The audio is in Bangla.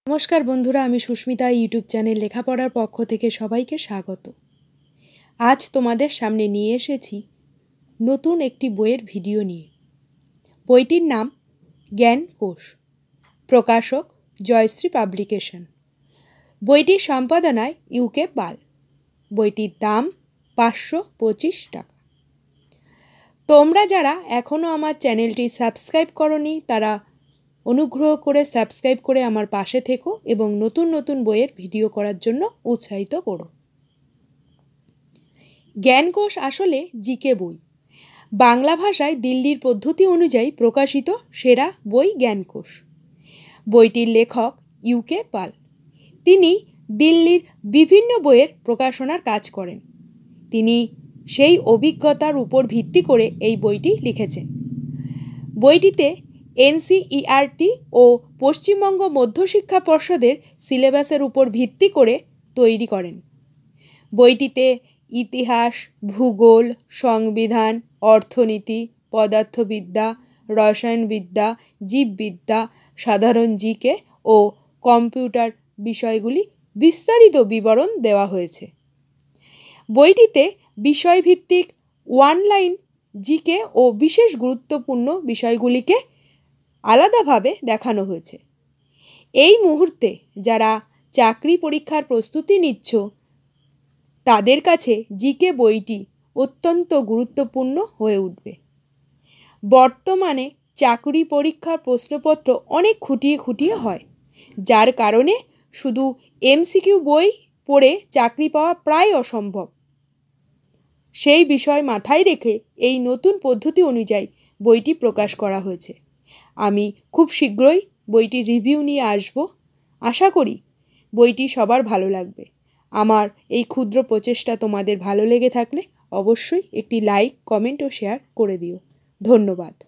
নমস্কার বন্ধুরা, আমি সুস্মিতা ইউটিউব চ্যানেল লেখাপড়ার পক্ষ থেকে সবাইকে স্বাগত। আজ তোমাদের সামনে নিয়ে এসেছি নতুন একটি বইয়ের ভিডিও নিয়ে। বইটির নাম জ্ঞানকোষ, প্রকাশক জয়শ্রী পাবলিকেশন। বইটির সম্পাদনায় ইউকে পাল। বইটির দাম 525 টাকা। তোমরা যারা এখনও আমার চ্যানেলটি সাবস্ক্রাইব করনি তারা অনুগ্রহ করে সাবস্ক্রাইব করে আমার পাশে থেকো এবং নতুন নতুন বইয়ের ভিডিও করার জন্য উৎসাহিত করো। জ্ঞানকোষ আসলে জিকে বই। বাংলা ভাষায় দিল্লির পদ্ধতি অনুযায়ী প্রকাশিত সেরা বই জ্ঞানকোষ। বইটির লেখক ইউকে পাল। তিনি দিল্লির বিভিন্ন বইয়ের প্রকাশনার কাজ করেন। তিনি সেই অভিজ্ঞতার উপর ভিত্তি করে এই বইটি লিখেছেন। বইটিতে এনসিইআরটি ও পশ্চিমবঙ্গ মধ্যশিক্ষা পর্ষদের সিলেবাসের উপর ভিত্তি করে তৈরি করেন। বইটিতে ইতিহাস, ভূগোল, সংবিধান, অর্থনীতি, পদার্থবিদ্যা, রসায়নবিদ্যা, জীববিদ্যা, সাধারণ জিকে ও কম্পিউটার বিষয়গুলি বিস্তারিত বিবরণ দেওয়া হয়েছে। বইটিতে বিষয়ভিত্তিক ওয়ানলাইন জিকে ও বিশেষ গুরুত্বপূর্ণ বিষয়গুলিকে আলাদাভাবে দেখানো হয়েছে। এই মুহূর্তে যারা চাকরি পরীক্ষার প্রস্তুতি নিচ্ছ তাদের কাছে জিকে বইটি অত্যন্ত গুরুত্বপূর্ণ হয়ে উঠবে। বর্তমানে চাকরি পরীক্ষার প্রশ্নপত্র অনেক খুঁটিয়ে খুঁটিয়ে হয়, যার কারণে শুধু এমসিকিউ বই পড়ে চাকরি পাওয়া প্রায় অসম্ভব। সেই বিষয় মাথায় রেখে এই নতুন পদ্ধতি অনুযায়ী বইটি প্রকাশ করা হয়েছে। আমি খুব শীঘ্রই বইটির রিভিউ নিয়ে আসব। আশা করি বইটি সবার ভালো লাগবে। আমার এই ক্ষুদ্র প্রচেষ্টা তোমাদের ভালো লেগে থাকলে অবশ্যই একটি লাইক, কমেন্ট ও শেয়ার করে দিও। ধন্যবাদ।